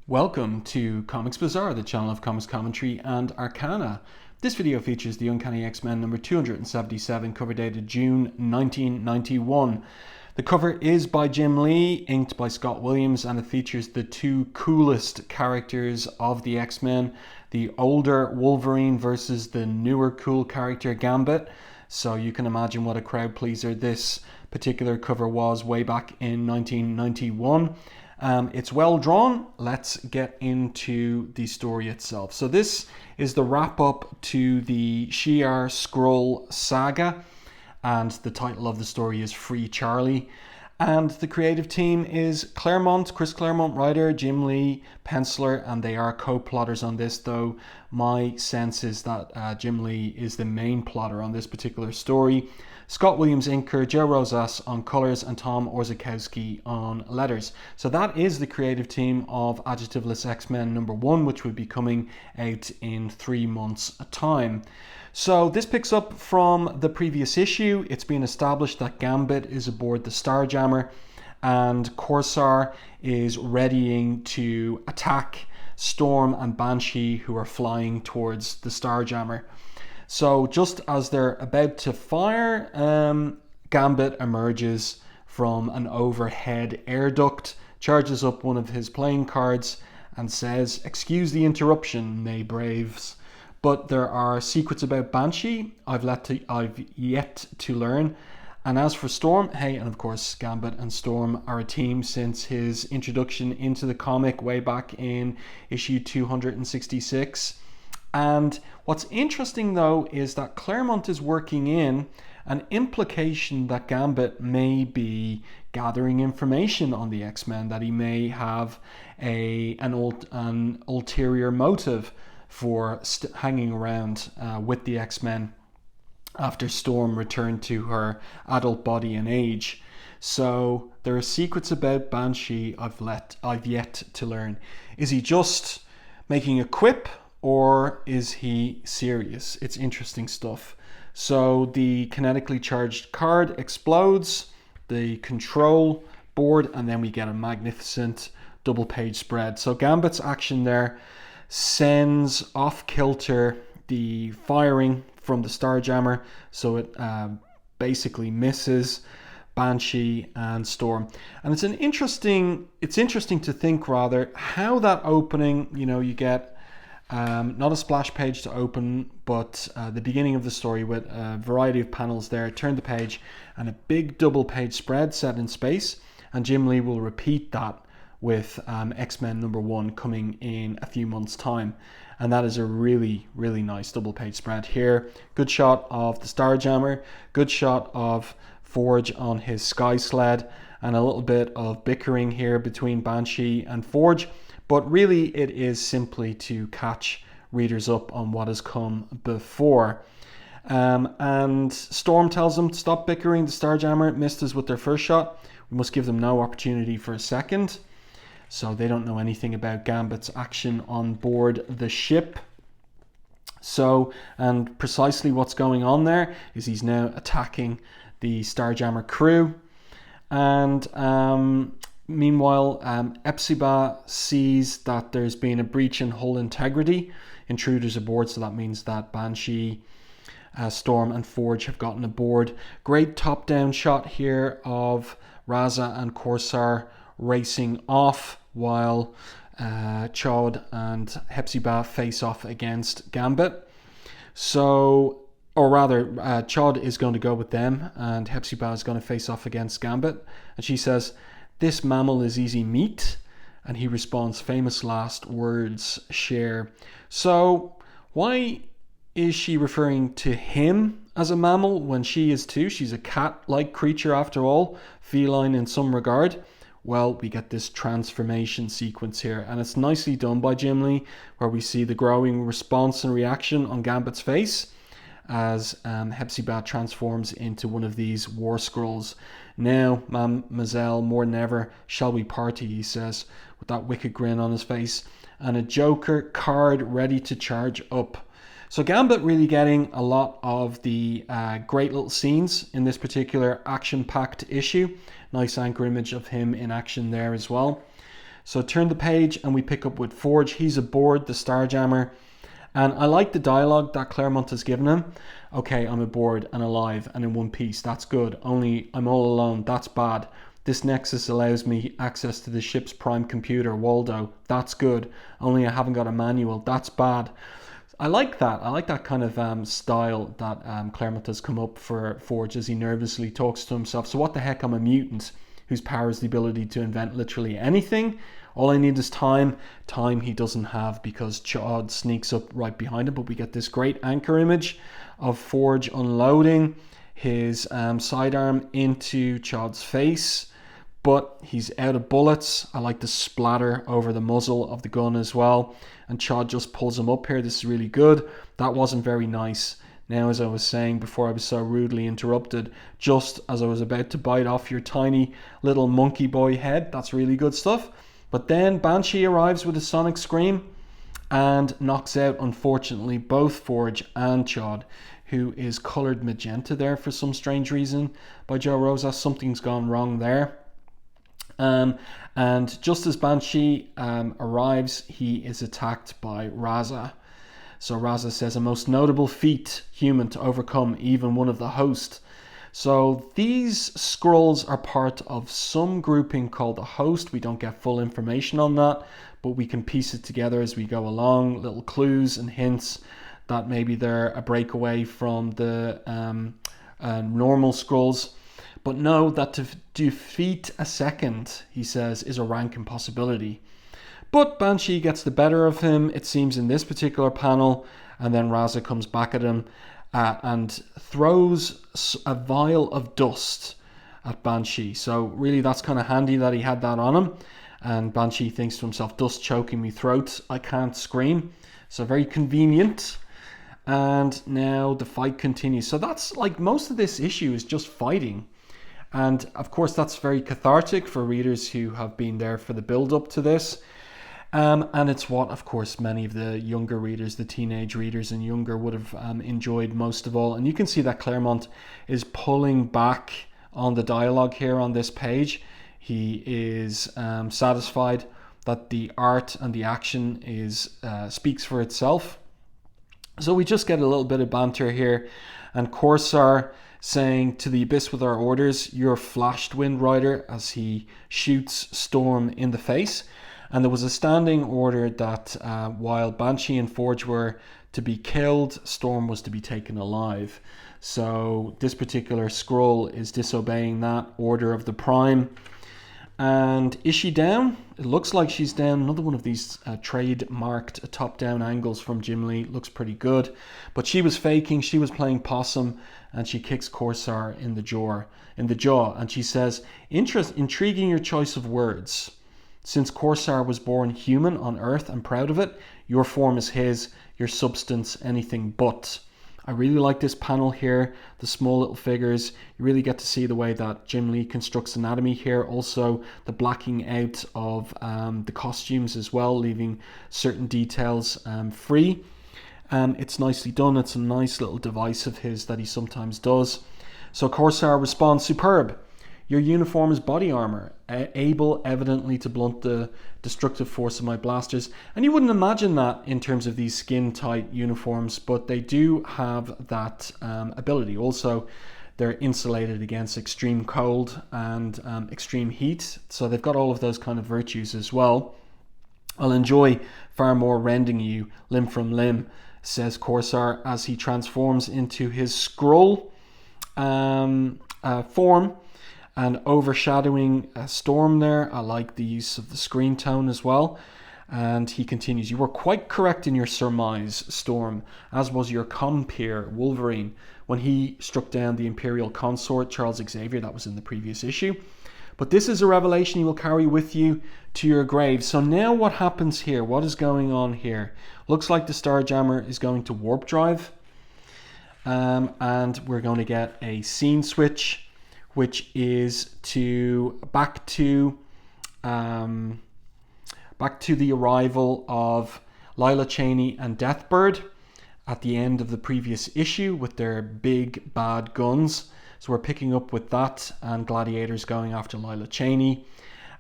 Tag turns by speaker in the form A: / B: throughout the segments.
A: Welcome to Comics Bazaar, the channel of comics commentary and arcana. This video features the Uncanny X-Men number 277, cover dated June 1991. The cover is by Jim Lee, inked by Scott Williams, and it features the two coolest characters of the X-Men, the older Wolverine versus the newer cool character Gambit. So you can imagine what a crowd pleaser this particular cover was way back in 1991. It's well drawn. Let's get into the story itself. So this is the wrap up to the Shi'ar Skrull saga, and the title of the story is Free Charlie. And the creative team is Claremont, Chris Claremont, writer, Jim Lee, penciler, and they are co-plotters on this, though my sense is that Jim Lee is the main plotter on this particular story. Scott Williams inker, Joe Rosas on colours, and Tom Orzechowski on letters. So that is the creative team of Adjectiveless X-Men number 1, which will be coming out in 3 months' time. So this picks up from the previous issue. It's been established that Gambit is aboard the Starjammer and Corsair is readying to attack Storm and Banshee, who are flying towards the Starjammer. So just as they're about to fire, Gambit emerges from an overhead air duct, charges up one of his playing cards and says, "Excuse the interruption, nay braves, but there are secrets about Banshee I've yet to learn. And as for Storm, hey," and of course Gambit and Storm are a team since his introduction into the comic way back in issue 266. And what's interesting though is that Claremont is working in an implication that Gambit may be gathering information on the X-Men, that he may have an ulterior motive for hanging around with the X-Men after Storm returned to her adult body and age. So there are secrets about Banshee I've yet to learn. Is he just making a quip, or is he serious? It's interesting stuff. So the kinetically charged card explodes, the control board, and then we get a magnificent double page spread. So Gambit's action there sends off kilter the firing from the Starjammer, so it basically misses Banshee and Storm. And it's interesting to think rather how that opening, you get not a splash page to open, but the beginning of the story with a variety of panels there. Turn the page and a big double page spread set in space, and Jim Lee will repeat that with X-Men number 1 coming in a few months' time. And that is a really, really nice double page spread here. Good shot of the Starjammer, good shot of Forge on his sky sled, and a little bit of bickering here between Banshee and Forge. But really it is simply to catch readers up on what has come before. And Storm tells them to stop bickering. The Starjammer missed us with their first shot. We must give them no opportunity for a second. So they don't know anything about Gambit's action on board the ship. So, and precisely what's going on there is he's now attacking the Starjammer crew. And meanwhile, Epsiba sees that there's been a breach in hull integrity. Intruders aboard, so that means that Banshee, Storm and Forge have gotten aboard. Great top-down shot here of Raza and Corsair racing off while Chod and Hepzibah face off against Gambit. So, or rather, Chod is going to go with them and Hepzibah is going to face off against Gambit. And she says, "This mammal is easy meat." And he responds, "Famous last words, share." So why is she referring to him as a mammal when she is too? She's a cat-like creature after all, feline in some regard. Well, we get this transformation sequence here, and it's nicely done by Jim Lee, where we see the growing response and reaction on Gambit's face as Hepzibah transforms into one of these war scrolls. "Now, mademoiselle, more than ever shall we party," he says, with that wicked grin on his face, and a Joker card ready to charge up. So Gambit really getting a lot of the great little scenes in this particular action-packed issue. Nice anchor image of him in action there as well. So turn the page and we pick up with Forge. He's aboard the Starjammer. And I like the dialogue that Claremont has given him. Okay, I'm aboard and alive and in one piece. That's good. Only I'm all alone. That's bad. This Nexus allows me access to the ship's prime computer, Waldo. That's good. Only I haven't got a manual. That's bad. I like that. I like that kind of style that Claremont has come up for Forge as he nervously talks to himself. So what the heck, I'm a mutant whose power is the ability to invent literally anything. All I need is time. Time he doesn't have because Chod sneaks up right behind him. But we get this great anchor image of Forge unloading his sidearm into Chod's face. But he's out of bullets. I like the splatter over the muzzle of the gun as well. And Chod just pulls him up here. This is really good. That wasn't very nice. Now, as I was saying before I was so rudely interrupted, just as I was about to bite off your tiny little monkey boy head, that's really good stuff. But then Banshee arrives with a sonic scream and knocks out, unfortunately, both Forge and Chod, who is coloured magenta there for some strange reason by Joe Rosas. Something's gone wrong there. And just as Banshee arrives, he is attacked by Raza. So Raza says, a most notable feat, human, to overcome even one of the host. So these scrolls are part of some grouping called the host. We don't get full information on that, but we can piece it together as we go along. Little clues and hints that maybe they're a breakaway from the normal scrolls. But know that to defeat a second, he says, is a rank impossibility. But Banshee gets the better of him, it seems, in this particular panel. And then Raza comes back at him and throws a vial of dust at Banshee. So really that's kind of handy that he had that on him. And Banshee thinks to himself, dust choking me throat, I can't scream. So very convenient. And now the fight continues. So that's like most of this issue is just fighting. And of course, that's very cathartic for readers who have been there for the build up to this. And it's what, of course, many of the younger readers, the teenage readers and younger would have enjoyed most of all. And you can see that Claremont is pulling back on the dialogue here on this page. He is satisfied that the art and the action speaks for itself. So we just get a little bit of banter here. And Corsair saying, to the abyss with our orders, you're flashed, Wind Rider, as he shoots Storm in the face. And there was a standing order that while Banshee and Forge were to be killed, Storm was to be taken alive. So this particular scroll is disobeying that order of the Prime. And is she down? It looks like she's down. Another one of these trademarked top-down angles from Jubilee. Looks pretty good. But she was faking. She was playing possum. And she kicks Corsair in the jaw. And she says, intriguing your choice of words. Since Corsair was born human on Earth and proud of it, your form is his, your substance anything but. I really like this panel here, the small little figures. You really get to see the way that Jim Lee constructs anatomy here. Also, the blacking out of the costumes as well, leaving certain details free. It's nicely done. It's a nice little device of his that he sometimes does. So Corsair responds, superb. Your uniform is body armor, able evidently to blunt the destructive force of my blasters. And you wouldn't imagine that in terms of these skin-tight uniforms, but they do have that ability. Also, they're insulated against extreme cold and extreme heat. So they've got all of those kind of virtues as well. I'll enjoy far more rending you limb from limb, says Corsair as he transforms into his scroll form. And overshadowing Storm there. I like the use of the screen tone as well. And he continues, you were quite correct in your surmise, Storm, as was your compeer, Wolverine, when he struck down the Imperial consort, Charles Xavier. That was in the previous issue. But this is a revelation you will carry with you to your grave. So now what happens here? What is going on here? Looks like the Starjammer is going to warp drive. And we're going to get a scene switch, which is back to the arrival of Lila Cheney and Deathbird at the end of the previous issue with their big bad guns. So we're picking up with that, and Gladiator's going after Lila Cheney.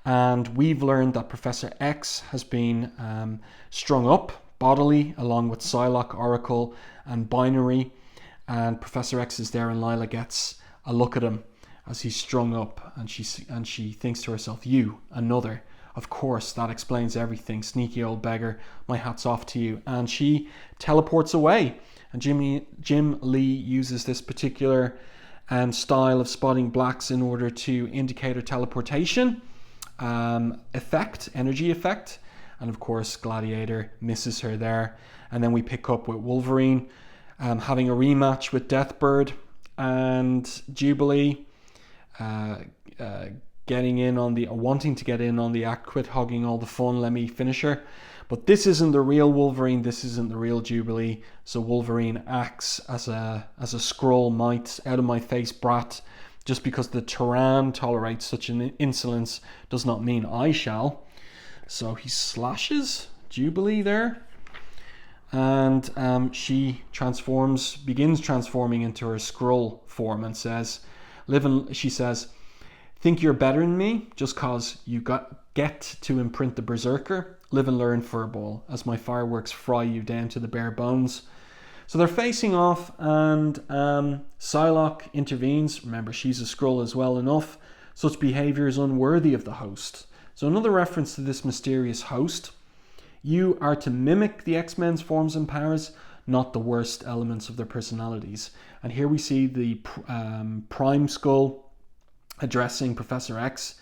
A: And we've learned that Professor X has been strung up bodily along with Psylock, Oracle and Binary. And Professor X is there and Lila gets a look at him as he's strung up, and she thinks to herself, you, another. Of course, that explains everything. Sneaky old beggar, my hat's off to you. And she teleports away. And Jim Lee uses this particular style of spotting blacks in order to indicate her teleportation energy effect. And of course, Gladiator misses her there. And then we pick up with Wolverine having a rematch with Deathbird, and Jubilee wanting to get in on the act, quit hogging all the fun, let me finish her. But this isn't the real Wolverine, this isn't the real Jubilee. So Wolverine acts as a Skrull might, out of my face brat. Just because the Tyrann tolerates such an insolence does not mean I shall. So he slashes Jubilee there. And she begins transforming into her Skrull form and says, she says, think you're better than me just cause you get to imprint the Berserker? Live and learn, furball, as my fireworks fry you down to the bare bones. So they're facing off, and Psylock intervenes. Remember, she's a Skrull as well enough. Such behaviour is unworthy of the host. So another reference to this mysterious host. You are to mimic the X-Men's forms and powers, not the worst elements of their personalities. And here we see the Prime Skull addressing Professor X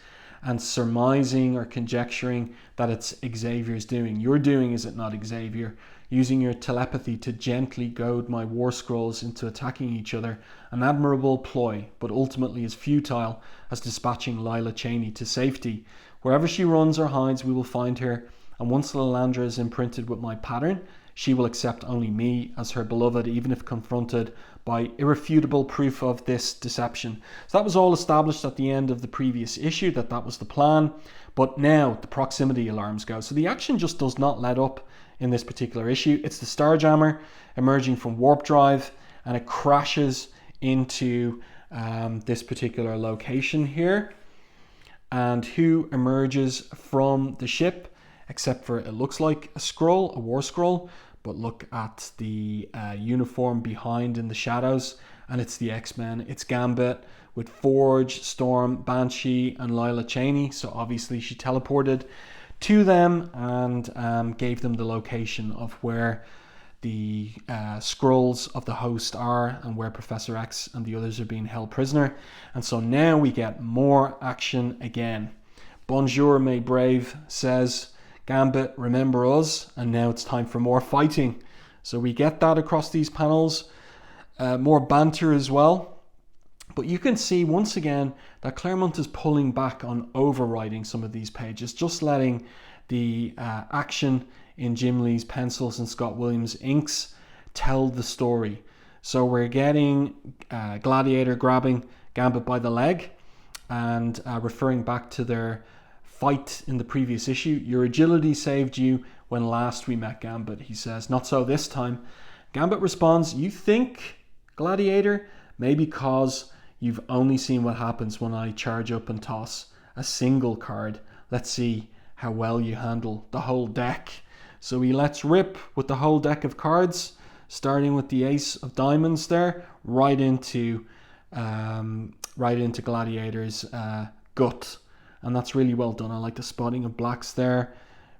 A: and surmising or conjecturing that it's Xavier's doing. Your doing, is it not, Xavier? Using your telepathy to gently goad my War Skrulls into attacking each other. An admirable ploy, but ultimately as futile as dispatching Lila Cheney to safety. Wherever she runs or hides, we will find her. And once Lilandra is imprinted with my pattern, she will accept only me as her beloved, even if confronted by irrefutable proof of this deception. So that was all established at the end of the previous issue, that was the plan. But now the proximity alarms go. So the action just does not let up in this particular issue. It's the Starjammer emerging from warp drive, and it crashes into this particular location here. And who emerges from the ship? Except for it looks like a Skrull, a War Skrull, but look at the uniform behind in the shadows, and it's the X-Men. It's Gambit with Forge, Storm, Banshee, and Lila Cheney. So obviously she teleported to them and gave them the location of where the Skrulls of the host are and where Professor X and the others are being held prisoner. And so now we get more action again. Bonjour, mes brave, says Gambit, remember us, and now it's time for more fighting. So we get that across these panels. More banter as well. But you can see once again that Claremont is pulling back on overwriting some of these pages, just letting the action in Jim Lee's pencils and Scott Williams' inks tell the story. So we're getting Gladiator grabbing Gambit by the leg and referring back to their fight in the previous issue. Your agility saved you when last we met, Gambit, he says. Not so this time. Gambit responds, you think, Gladiator? Maybe cause you've only seen what happens when I charge up and toss a single card. Let's see how well you handle the whole deck. So he lets rip with the whole deck of cards, starting with the Ace of Diamonds there, right into Gladiator's gut. And that's really well done. I like the spotting of blacks there.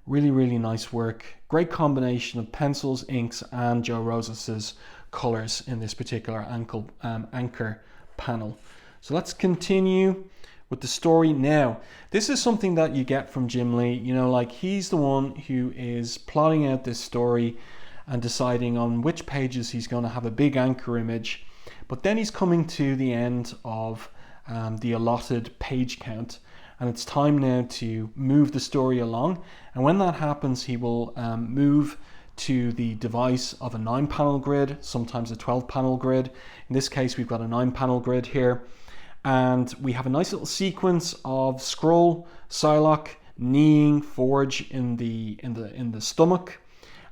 A: Really, really nice work. Great combination of pencils, inks, and Joe Rosas's colours in this particular anchor panel. So let's continue with the story now. This is something that you get from Jim Lee. You know, like, he's the one who is plotting out this story and deciding on which pages he's going to have a big anchor image. But then he's coming to the end of the allotted page count. And it's time now to move the story along. And when that happens, he will move to the device of a 9-panel grid, sometimes a 12-panel grid. In this case, we've got a 9-panel grid here. And we have a nice little sequence of Skrull, Psylock, kneeing Forge in the stomach.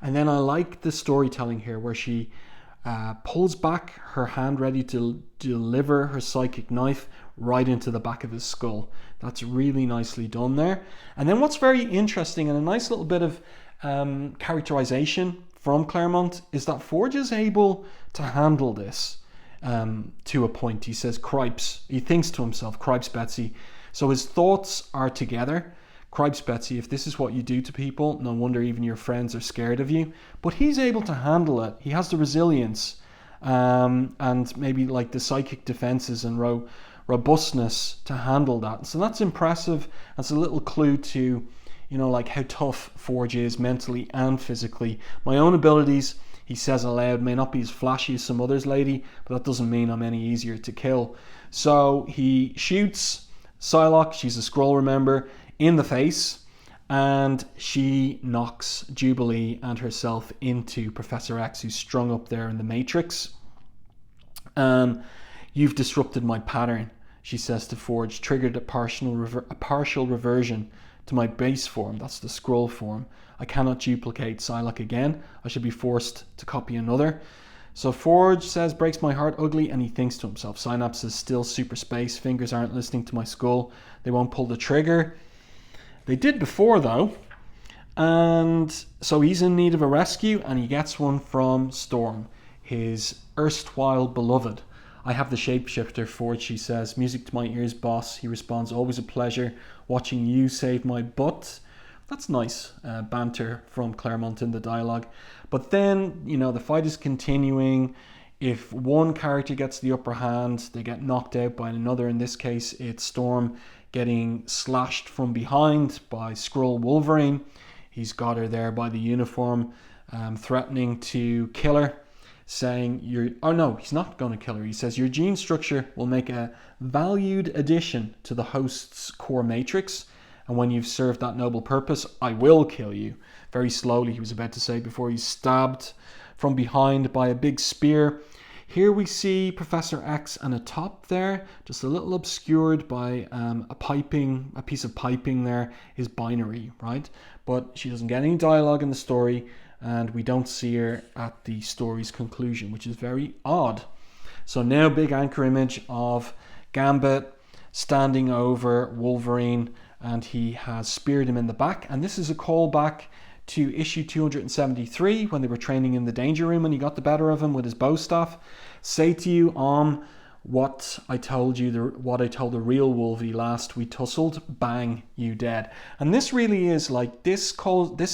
A: And then I like the storytelling here where she pulls back her hand ready to deliver her psychic knife right into the back of his skull. That's really nicely done there. And then what's very interesting and a nice little bit of characterization from Claremont is that Forge is able to handle this to a point. He says, cripes. He thinks to himself, cripes, Betsy. So his thoughts are together. Cripes, Betsy, if this is what you do to people, no wonder even your friends are scared of you. But he's able to handle it. He has the resilience and maybe like the psychic defenses and robustness to handle that. So that's impressive. That's a little clue to, you know, like how tough Forge is mentally and physically. My own abilities, he says aloud, may not be as flashy as some others, lady, but that doesn't mean I'm any easier to kill. So he shoots Psylock, she's a Skrull, remember, in the face, and she knocks Jubilee and herself into Professor X, who's strung up there in the Matrix. You've disrupted my pattern, she says to Forge, triggered a partial reversion to my base form, that's the Skrull form. I cannot duplicate Psylock again. I should be forced to copy another. So Forge says, breaks my heart ugly, and he thinks to himself, Synapse is still super space, fingers aren't listening to my skull, they won't pull the trigger. They did before though, and so he's in need of a rescue, and he gets one from Storm, his erstwhile beloved. I have the shapeshifter, Forge, she says. Music to my ears, boss. He responds, always a pleasure watching you save my butt. That's nice banter from Claremont in the dialogue. But then, you know, the fight is continuing. If one character gets the upper hand, they get knocked out by another. In this case, it's Storm getting slashed from behind by Skrull Wolverine. He's got her there by the uniform, threatening to kill her, saying, oh no, he's not going to kill her. He says, your gene structure will make a valued addition to the host's core matrix. And when you've served that noble purpose, I will kill you. Very slowly, he was about to say, before he's stabbed from behind by a big spear. Here we see Professor X and a top there, just a little obscured by a piece of piping there is binary, right? But she doesn't get any dialogue in the story, and we don't see her at the story's conclusion, which is very odd. So now big anchor image of Gambit standing over Wolverine, and he has speared him in the back. And this is a callback to issue 273 when they were training in the danger room and he got the better of him with his bow staff. Say to you, what I told you, what I told the real Wolvie last we tussled, bang, you dead. And this really is like, this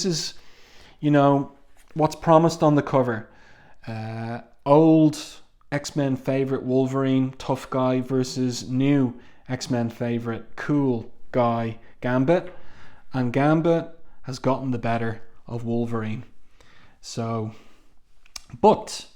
A: is, you know, what's promised on the cover. Old X-Men favorite Wolverine, tough guy, versus new X-Men favorite, cool guy, Gambit. And Gambit has gotten the better of Wolverine. So, but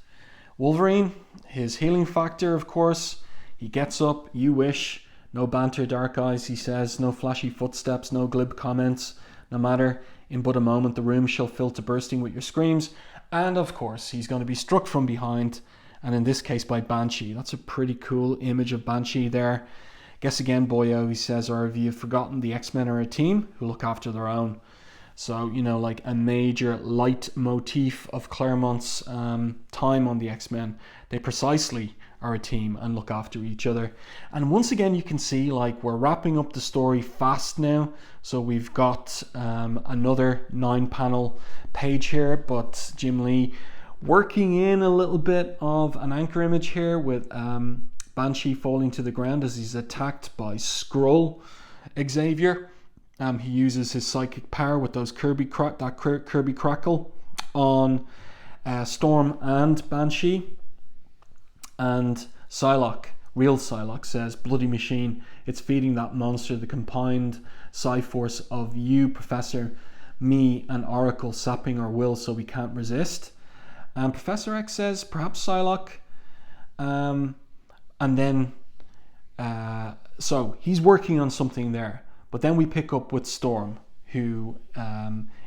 A: Wolverine, his healing factor, of course, he gets up, you wish, no banter, dark eyes, he says, no flashy footsteps, no glib comments, no matter, in but a moment the room shall fill to bursting with your screams. And of course, he's going to be struck from behind, and in this case by Banshee. That's a pretty cool image of Banshee there. Guess again, boyo, he says, or have you forgotten the X-Men are a team who look after their own? So, you know, like a major leitmotif of Claremont's time on the X-Men. They precisely are a team and look after each other. And once again, you can see, like, we're wrapping up the story fast now. So we've got another 9-panel page here, but Jim Lee working in a little bit of an anchor image here with Banshee falling to the ground as he's attacked by Skrull Xavier. He uses his psychic power with those Kirby crackle on Storm and Banshee. And Psylock, real Psylock, says, bloody machine, it's feeding that monster the combined psi-force of you, Professor, me, and Oracle sapping our will so we can't resist. And Professor X says, perhaps Psylock. And then, so he's working on something there. But then we pick up with Storm, who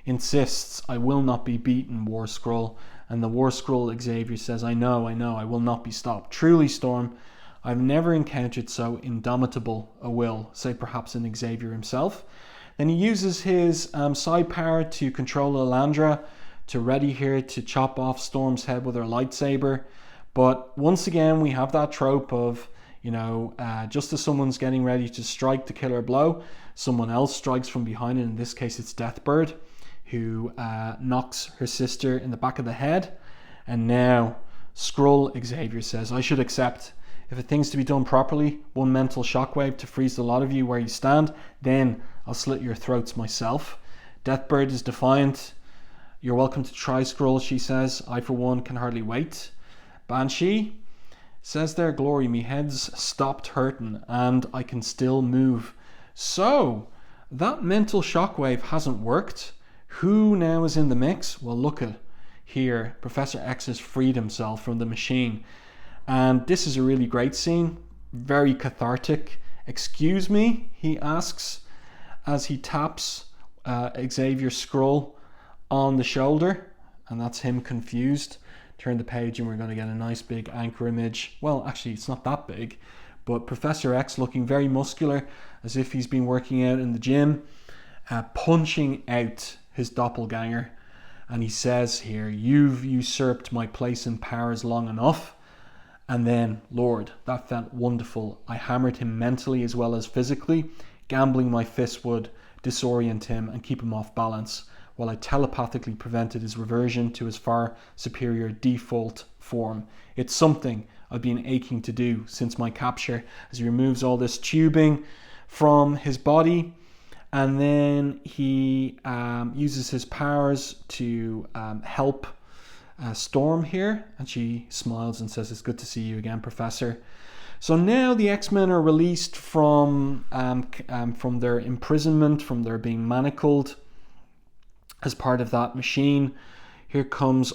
A: insists, I will not be beaten, War Skrull. And the War Skrull Xavier says, I know, I will not be stopped. Truly, Storm, I've never encountered so indomitable a will, say perhaps an Xavier himself. Then he uses his psi power to control Lilandra, to ready here to chop off Storm's head with her lightsaber. But once again, we have that trope of, Just as someone's getting ready to strike the killer blow, someone else strikes from behind, and in this case it's Deathbird, who knocks her sister in the back of the head. And now Skrull Xavier says, I should accept. If a thing's to be done properly, one mental shockwave to freeze the lot of you where you stand, then I'll slit your throats myself. Deathbird is defiant. You're welcome to try, Skrull, she says. I, for one, can hardly wait. Banshee says there, glory, me head's stopped hurting and I can still move. So, that mental shockwave hasn't worked. Who now is in the mix? Well, look at here. Professor X has freed himself from the machine. And this is a really great scene. Very cathartic. Excuse me, he asks as he taps Xavier Skrull on the shoulder. And that's him confused. Turn the page and we're going to get a nice big anchor image. Well, actually, it's not that big. But Professor X looking very muscular, as if he's been working out in the gym, punching out his doppelganger. And he says here, you've usurped my place and powers long enough. And then, Lord, that felt wonderful. I hammered him mentally as well as physically. Gambling my fist would disorient him and keep him off balance, while I telepathically prevented his reversion to his far superior default form. It's something I've been aching to do since my capture, as he removes all this tubing from his body. And then he uses his powers to help Storm here, and she smiles and says, it's good to see you again, Professor. So now the X-Men are released from their imprisonment, from their being manacled as part of that machine. Here comes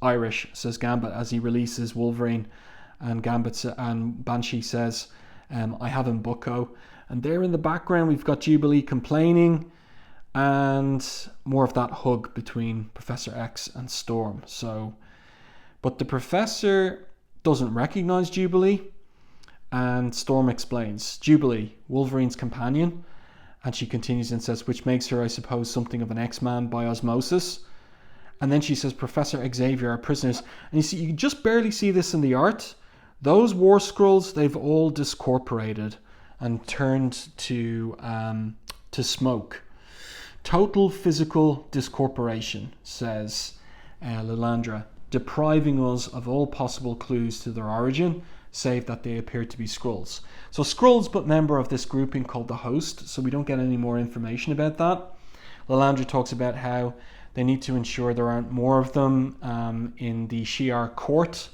A: Irish, says Gambit as he releases Wolverine, and Banshee says, I have him, bucko. And there in the background we've got Jubilee complaining, and more of that hug between Professor X and Storm. But the Professor doesn't recognize Jubilee, and Storm explains, Jubilee, Wolverine's companion, and she continues and says, which makes her, I suppose, something of an X-Man by osmosis. And then she says, Professor Xavier, our prisoners. And you just barely see this in the art. Those War Skrulls, they've all discorporated and turned to smoke. Total physical discorporation, says Lilandra, depriving us of all possible clues to their origin, save that they appear to be Skrulls. So Skrulls, but member of this grouping called the Host, so we don't get any more information about that. Lilandra talks about how they need to ensure there aren't more of them in the Shi'ar court.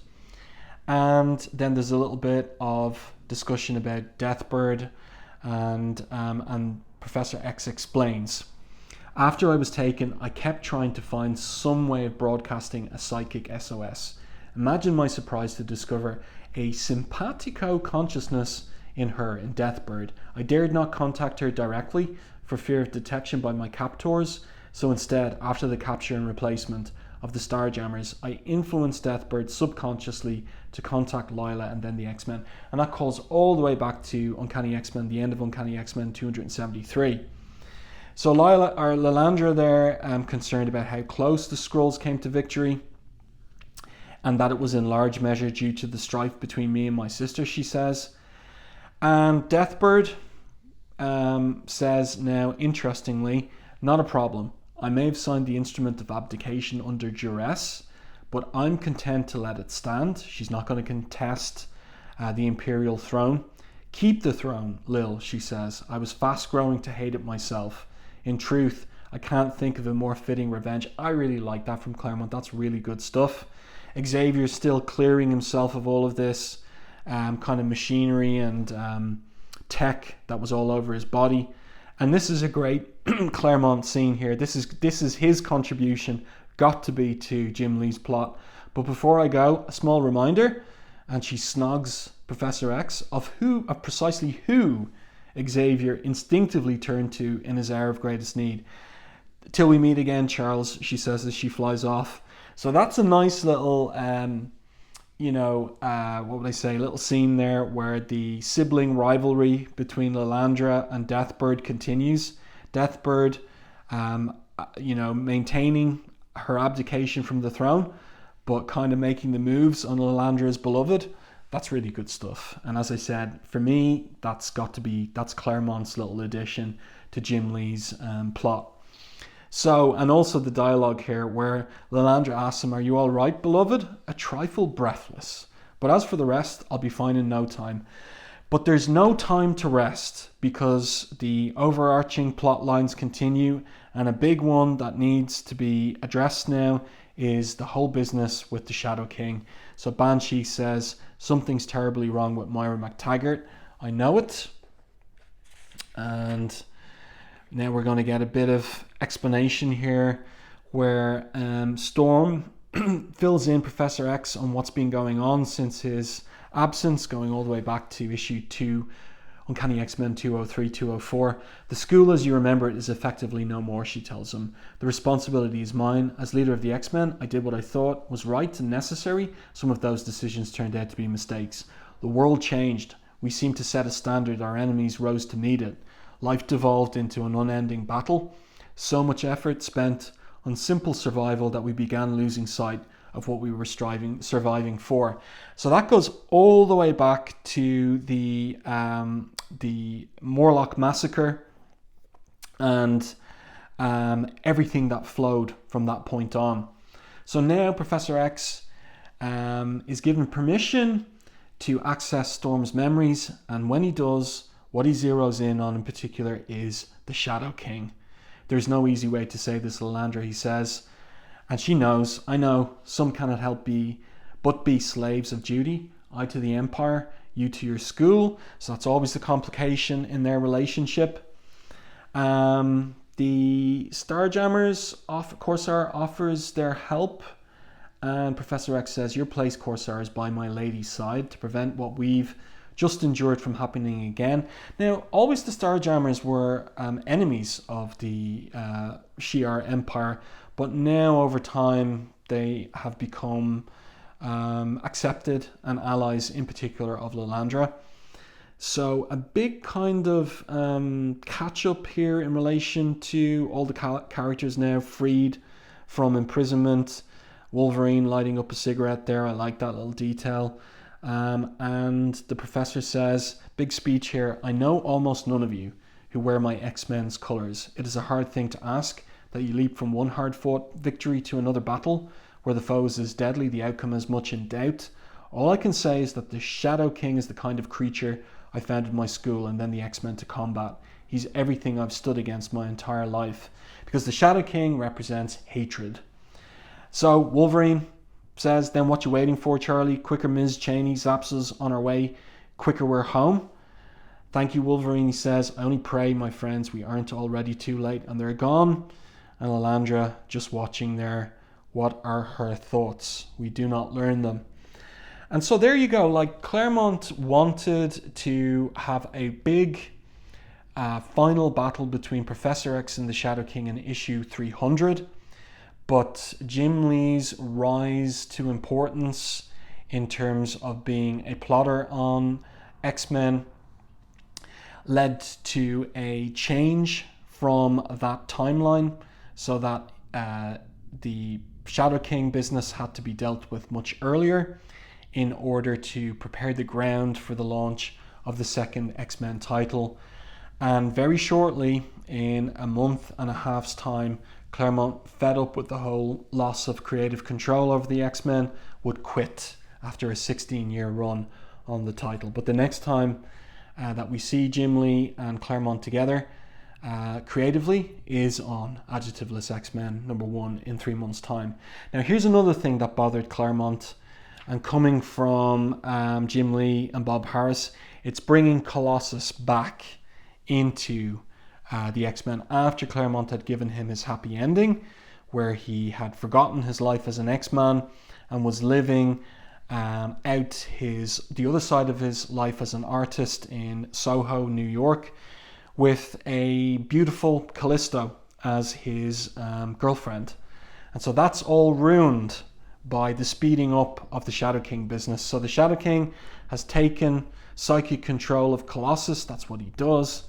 A: And then there's a little bit of discussion about Deathbird, and Professor X explains, after I was taken, I kept trying to find some way of broadcasting a psychic SOS. Imagine my surprise to discover a simpatico consciousness in her, in Deathbird. I dared not contact her directly for fear of detection by my captors, so instead, after the capture and replacement of the Starjammers, I influenced Deathbird subconsciously to contact Lila and then the X-Men. And that calls all the way back to Uncanny X-Men, the end of Uncanny X-Men 273. So Lilandra there, concerned about how close the Skrulls came to victory, and that it was in large measure due to the strife between me and my sister, she says. And Deathbird says now, interestingly, not a problem. I may have signed the instrument of abdication under duress, but I'm content to let it stand. She's not going to contest the Imperial throne. Keep the throne, Lil, she says. I was fast growing to hate it myself. In truth, I can't think of a more fitting revenge. I really like that from Claremont. That's really good stuff. Xavier's still clearing himself of all of this kind of machinery and tech that was all over his body. And this is a great Claremont scene here. This is his contribution, got to be, to Jim Lee's plot. But before I go, a small reminder, and she snogs Professor X, of precisely who Xavier instinctively turned to in his hour of greatest need. Till we meet again, Charles, she says as she flies off. So that's a nice little, little scene there where the sibling rivalry between Lilandra and Deathbird continues. Deathbird, maintaining her abdication from the throne, but kind of making the moves on Lilandra's beloved. That's really good stuff. And as I said, for me, that's Claremont's little addition to Jim Lee's plot. So, and also the dialogue here where Lilandra asks him, "Are you all right, beloved?" A trifle breathless. But as for the rest, I'll be fine in no time. But there's no time to rest because the overarching plot lines continue, and a big one that needs to be addressed now is the whole business with the Shadow King. So Banshee says, "Something's terribly wrong with Moira MacTaggart. I know it." And now we're going to get a bit of explanation here where Storm fills in Professor X on what's been going on since his absence, going all the way back to issue 2, Uncanny X-Men 203-204. "The school as you remember it is effectively no more," she tells him. "The responsibility is mine. As leader of the X-Men, I did what I thought was right and necessary. Some of those decisions turned out to be mistakes. The world changed. We seemed to set a standard. Our enemies rose to meet it. Life devolved into an unending battle. So much effort spent on simple survival that we began losing sight of what we were surviving for." So that goes all the way back to the Morlock massacre and everything that flowed from that point on. So now Professor X is given permission to access Storm's memories, and when he does, what he zeroes in on in particular is the Shadow King. "There's no easy way to say this, Lilandra," he says. And she knows, "I know, some cannot help but be slaves of duty. I to the Empire, you to your school." So that's always the complication in their relationship. The Starjammers, Corsair offers their help. And Professor X says, "Your place, Corsair, is by my lady's side to prevent what we've just endured from happening again." Now, always the Starjammers were enemies of the Shi'ar Empire, but now over time they have become accepted and allies, in particular of Lilandra. So a big kind of catch up here in relation to all the characters now freed from imprisonment. Wolverine lighting up a cigarette there, I like that little detail. And the professor says, big speech here, "I know almost none of you who wear my X-Men's colours. It is a hard thing to ask, that you leap from one hard-fought victory to another battle, where the foe is as deadly, the outcome as much in doubt. All I can say is that the Shadow King is the kind of creature I found in my school and then the X-Men to combat. He's everything I've stood against my entire life." Because the Shadow King represents hatred. So Wolverine says, "Then what you waiting for, Charlie? Quicker Ms. Cheney zaps us on our way. Quicker we're home." "Thank you, Wolverine," he says. "I only pray, my friends, we aren't already too late." And they're gone. And Lilandra just watching there. What are her thoughts? We do not learn them. And so there you go. Like, Claremont wanted to have a big final battle between Professor X and the Shadow King in issue 300. But Jim Lee's rise to importance in terms of being a plotter on X-Men led to a change from that timeline, so that the Shadow King business had to be dealt with much earlier in order to prepare the ground for the launch of the second X-Men title. And very shortly, in a month and a half's time, Claremont, fed up with the whole loss of creative control over the X-Men, would quit after a 16-year run on the title. But the next time that we see Jim Lee and Claremont together creatively is on Adjectiveless X-Men #1 in 3 months' time. Now, here's another thing that bothered Claremont, and coming from Jim Lee and Bob Harras, it's bringing Colossus back into the X-Men after Claremont had given him his happy ending, where he had forgotten his life as an X-Man and was living out the other side of his life as an artist in Soho, New York, with a beautiful Callisto as his girlfriend. And so that's all ruined by the speeding up of the Shadow King business. So the Shadow King has taken psychic control of Colossus. That's what he does.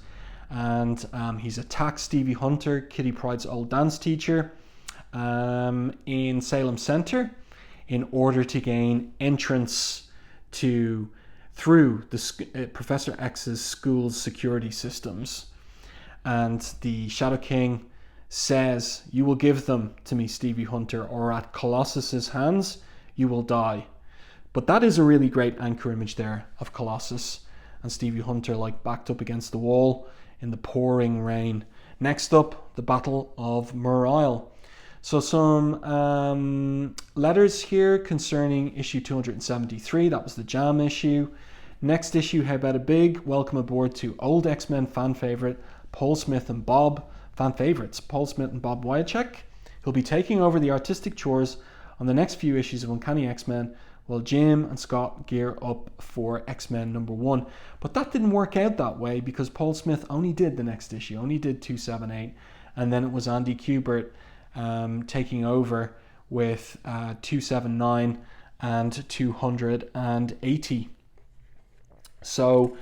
A: And he's attacked Stevie Hunter, Kitty Pryde's old dance teacher, in Salem Center in order to gain entrance through the Professor X's school's security systems. And the Shadow King says, "You will give them to me, Stevie Hunter, or at Colossus's hands you will die." But that is a really great anchor image there of Colossus and Stevie Hunter like backed up against the wall in the pouring rain. Next up, the Battle of Mur Isle. So some letters here concerning issue 273. That was the Jam issue. Next issue, how about a big welcome aboard to old X-Men fan favorite Paul Smith and Bob, fan favorites Paul Smith and Bob Wiacek, who'll be taking over the artistic chores on the next few issues of Uncanny X-Men while Jim and Scott gear up for X-Men #1. But that didn't work out that way because Paul Smith only did the next issue, only did 278, and then it was Andy Kubert taking over with 279 and 280. So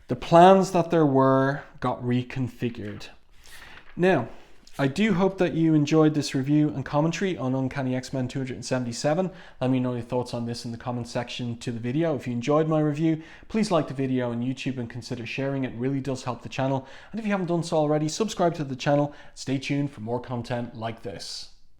A: the plans that there were got reconfigured. Now, I do hope that you enjoyed this review and commentary on Uncanny X-Men 277. Let me know your thoughts on this in the comment section to the video. If you enjoyed my review, please like the video on YouTube and consider sharing it. It really does help the channel. And if you haven't done so already, subscribe to the channel. Stay tuned for more content like this.